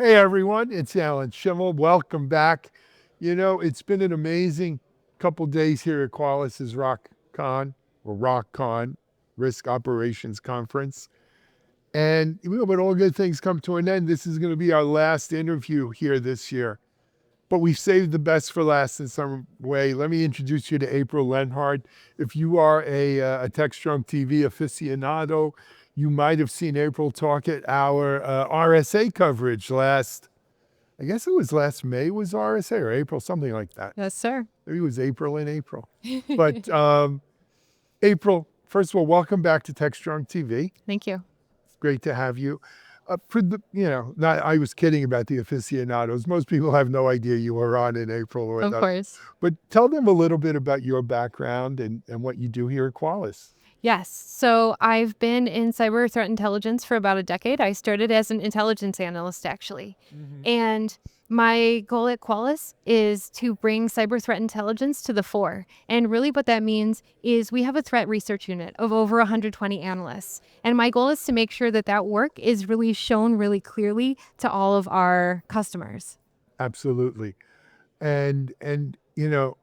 Hey everyone, it's Alan Schimmel. Welcome back. You know, it's been an amazing couple days here at Qualys' ROCon, Risk Operations Conference. And but all good things come to an end. This is going to be our last interview here this year. But we've saved the best for last in some way. Let me introduce you to April Lenhard. If you are a Techstrong TV aficionado, you might have seen April talk at our RSA coverage I guess it was last May was RSA or April, something like that. Yes, sir. Maybe it was April in April. But April, first of all, welcome back to Techstrong TV. Thank you. It's great to have you. I was kidding about the aficionados. Most people have no idea you were on in April. Of course. But tell them a little bit about your background and what you do here at Qualys. Yes. So I've been in cyber threat intelligence for about a decade. I started as an intelligence analyst, actually. And my goal at Qualys is to bring cyber threat intelligence to the fore. And really what that means is we have a threat research unit of over 120 analysts. And my goal is to make sure that that work is really shown really clearly to all of our customers. Absolutely. And you know,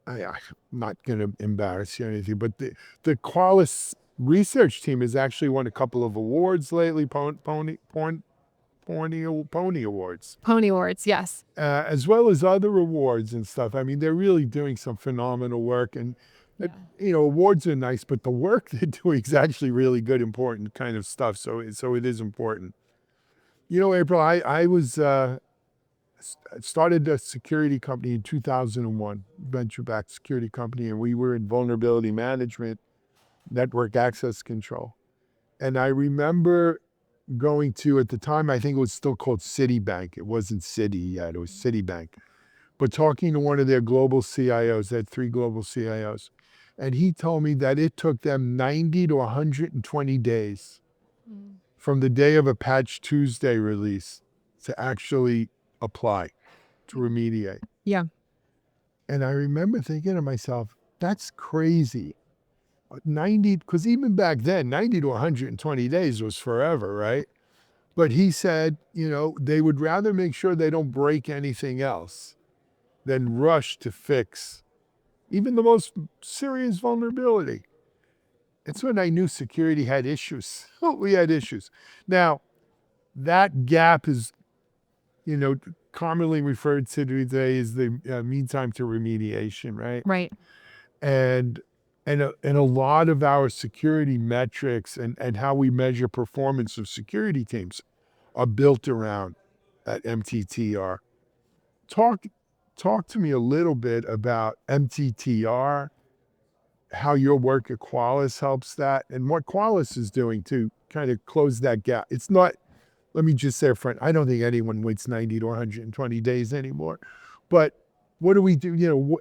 I'm not going to embarrass you or anything, but the Qualys research team has actually won a couple of awards lately, Pony Awards. Pony Awards, yes. As well as other awards and stuff. I mean, they're really doing some phenomenal work. And, awards are nice, but the work they're doing is actually really good, important kind of stuff. So it is important. You know, April, I started a security company in 2001, venture-backed security company, and we were in vulnerability management, network access control. And I remember going to, at the time, I think it was still called Citibank. It wasn't Citi yet, it was Citibank. But talking to one of their global CIOs, they had 3 global CIOs, and he told me that it took them 90 to 120 days from the day of a Patch Tuesday release to actually apply to remediate. Yeah. And I remember thinking to myself, that's crazy. 90, because even back then, 90 to 120 days was forever, right? But he said, they would rather make sure they don't break anything else than rush to fix even the most serious vulnerability. It's when I knew security had issues. We had issues. Now, that gap is commonly referred to today as the mean time to remediation, right? Right. And a lot of our security metrics and how we measure performance of security teams are built around that MTTR. Talk to me a little bit about MTTR, how your work at Qualys helps that, and what Qualys is doing to kind of close that gap. It's not, let me just say up front, I don't think anyone waits 90 to 120 days anymore. But what do we do?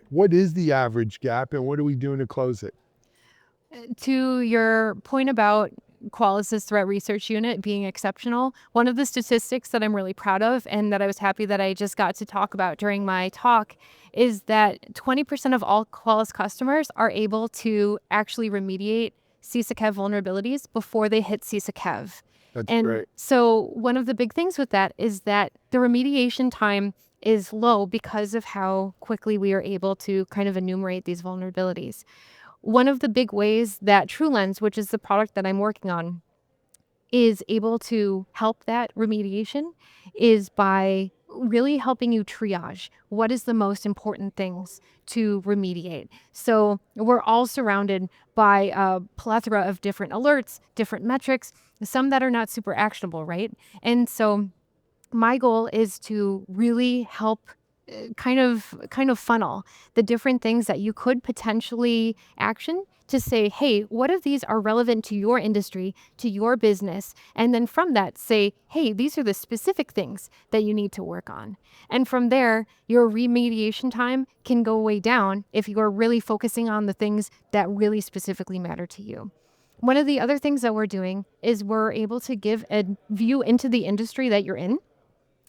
What is the average gap and what are we doing to close it? To your point about Qualys' threat research unit being exceptional, one of the statistics that I'm really proud of and that I was happy that I just got to talk about during my talk is that 20% of all Qualys customers are able to actually remediate CISA-KEV vulnerabilities before they hit CISA-KEV. That's great. So one of the big things with that is that the remediation time is low because of how quickly we are able to kind of enumerate these vulnerabilities. One of the big ways that TrueLens, which is the product that I'm working on, is able to help that remediation is by really helping you triage what is the most important things to remediate. So we're all surrounded by a plethora of different alerts, different metrics, some that are not super actionable, right? And so my goal is to really help kind of funnel the different things that you could potentially action to say, hey, what of these are relevant to your industry, to your business? And then from that say, hey, these are the specific things that you need to work on. And from there, your remediation time can go way down if you're really focusing on the things that really specifically matter to you. One of the other things that we're doing is we're able to give a view into the industry that you're in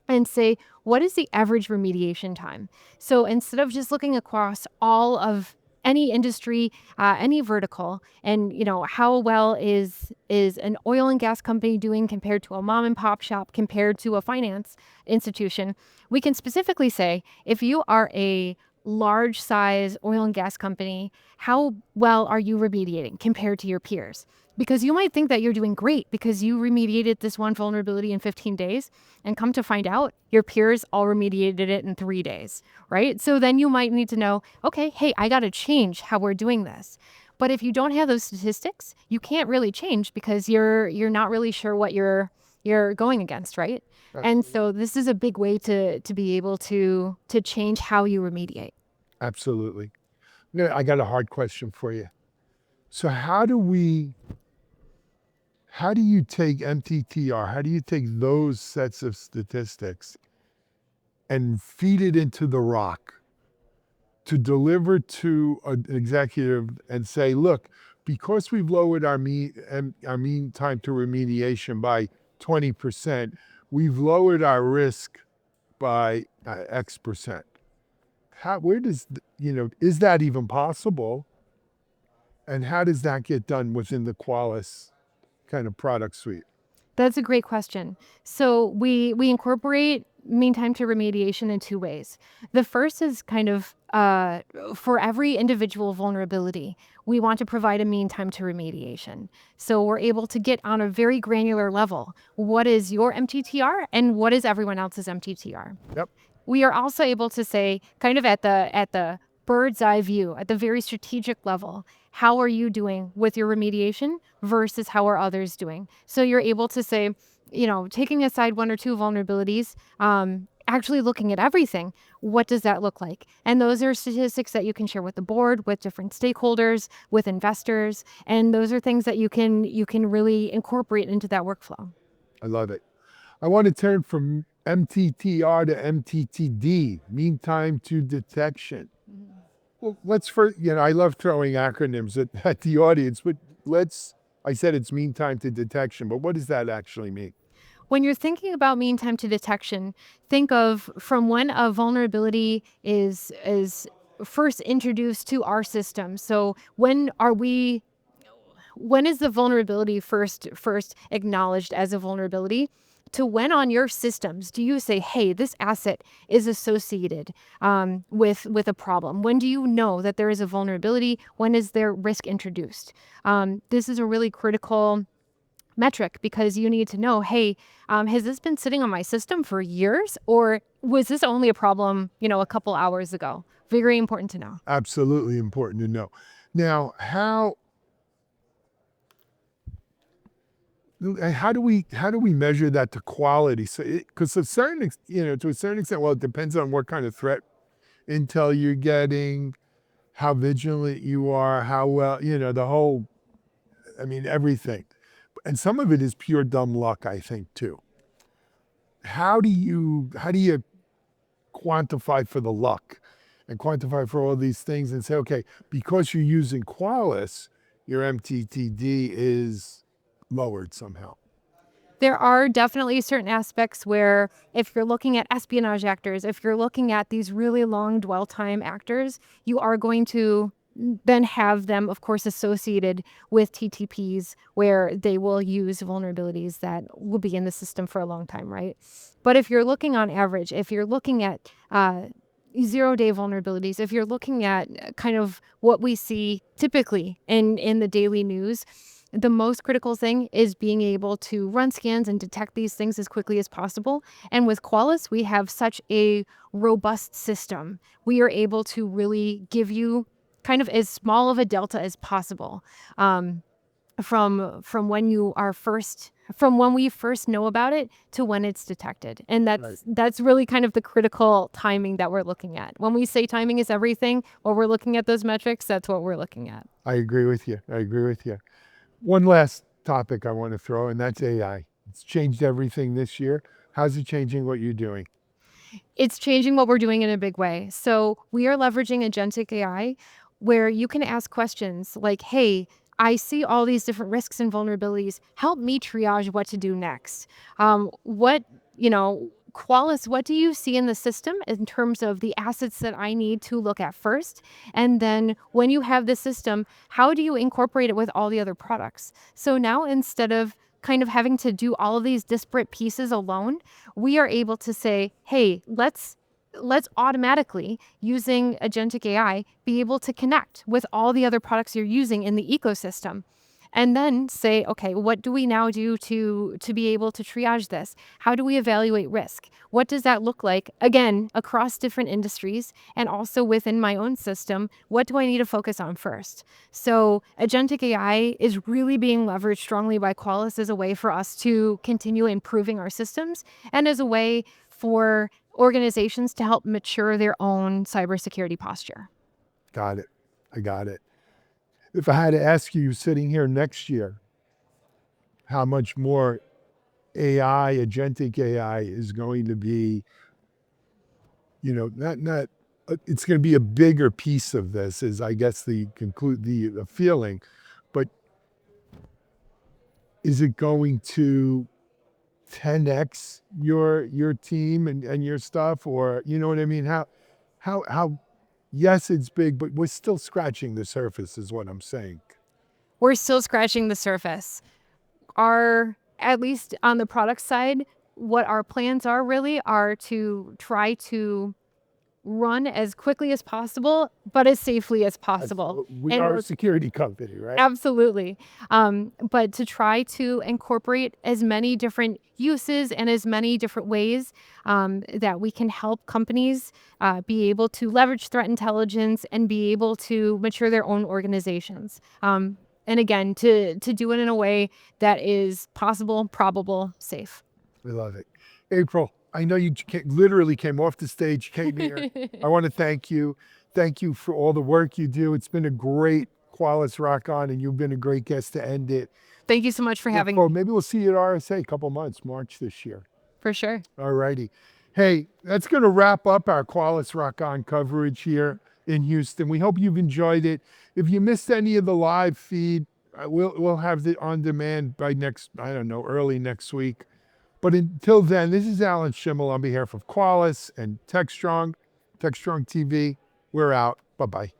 and say, what is the average remediation time? So instead of just looking across all of any industry, any vertical, and how well is an oil and gas company doing compared to a mom and pop shop, compared to a finance institution. We can specifically say, if you are a large size oil and gas company, how well are you remediating compared to your peers? Because you might think that you're doing great because you remediated this one vulnerability in 15 days, and come to find out your peers all remediated it in 3 days, right? So then you might need to know, okay, hey, I got to change how we're doing this. But if you don't have those statistics, you can't really change because you're not really sure what you're going against, right? And so this is a big way to be able to change how you remediate. Absolutely. Now, I got a hard question for you. So how do you take MTTR? How do you take those sets of statistics and feed it into the ROC to deliver to an executive and say, look, because we've lowered our mean time to remediation by 20%, we've lowered our risk by X percent. Where does, is that even possible? And how does that get done within the Qualys kind of product suite? That's a great question. So we incorporate mean time to remediation in two ways. The first is kind of for every individual vulnerability, we want to provide a mean time to remediation. So we're able to get on a very granular level. What is your MTTR and what is everyone else's MTTR? Yep. We are also able to say, kind of at the bird's eye view, at the very strategic level, how are you doing with your remediation versus how are others doing? So you're able to say, taking aside one or two vulnerabilities, actually looking at everything, what does that look like? And those are statistics that you can share with the board, with different stakeholders, with investors, and those are things that you can really incorporate into that workflow. I love it. I want to turn from MTTR to MTTD, mean time to detection. Well, let's first, I love throwing acronyms at the audience, but I said it's mean time to detection, but what does that actually mean? When you're thinking about mean time to detection, think of from when a vulnerability is first introduced to our system. So when is the vulnerability first acknowledged as a vulnerability, to when on your systems do you say, hey, this asset is associated with a problem? When do you know that there is a vulnerability? When is there risk introduced? This is a really critical metric because you need to know, hey, has this been sitting on my system for years, or was this only a problem, a couple hours ago? Very important to know. Absolutely important to know. Now, how do we measure that to quality? So, because to a certain extent, well, it depends on what kind of threat intel you're getting, how vigilant you are, how well, the whole, everything. And some of it is pure dumb luck, I think, too. How do you quantify for the luck and quantify for all these things and say, okay, because you're using Qualys, your MTTD is lowered somehow? There are definitely certain aspects where if you're looking at espionage actors, if you're looking at these really long dwell time actors, you are going to then have them, of course, associated with TTPs where they will use vulnerabilities that will be in the system for a long time, right? But if you're looking on average, if you're looking at 0-day vulnerabilities, if you're looking at kind of what we see typically in the daily news, the most critical thing is being able to run scans and detect these things as quickly as possible. And with Qualys, we have such a robust system. We are able to really give you kind of as small of a delta as possible from when we first know about it to when it's detected. And that's really kind of the critical timing that we're looking at. When we say timing is everything, or we're looking at those metrics, that's what we're looking at. I agree with you. One last topic I want to throw, and that's AI. It's changed everything this year. How's it changing what you're doing? It's changing what we're doing in a big way. So we are leveraging agentic AI where you can ask questions like, hey, I see all these different risks and vulnerabilities. Help me triage what to do next. What Qualys, what do you see in the system in terms of the assets that I need to look at first? And then when you have the system, how do you incorporate it with all the other products? So now instead of kind of having to do all of these disparate pieces alone, we are able to say, hey, let's automatically, using agentic AI, be able to connect with all the other products you're using in the ecosystem. And then say, okay, what do we now do to be able to triage this? How do we evaluate risk? What does that look like? Again, across different industries and also within my own system, what do I need to focus on first? So agentic AI is really being leveraged strongly by Qualys as a way for us to continue improving our systems and as a way for organizations to help mature their own cybersecurity posture. Got it. I got it. If I had to ask you sitting here next year, how much more AI, agentic AI is going to be, not it's going to be a bigger piece of this is I guess the feeling, but is it going to 10x your team and your stuff, or you know what I mean? How yes, it's big, but we're still scratching the surface is what I'm saying. We're still scratching the surface. At least on the product side, what our plans are really are to try to run as quickly as possible, but as safely as possible. We are a security company, right? Absolutely. But to try to incorporate as many different uses and as many different ways that we can help companies be able to leverage threat intelligence and be able to mature their own organizations. And again, to do it in a way that is possible, probable, safe. We love it. April, I know you literally came off the stage, came here. I want to thank you. Thank you for all the work you do. It's been a great Qualys ROCon, and you've been a great guest to end it. Thank you so much for having me. Maybe we'll see you at RSA a couple months, March this year. For sure. All righty. Hey, that's going to wrap up our Qualys ROCon coverage here in Houston. We hope you've enjoyed it. If you missed any of the live feed, we'll have it on demand by early next week. But until then, this is Alan Schimmel on behalf of Qualys and TechStrong TV. We're out. Bye-bye.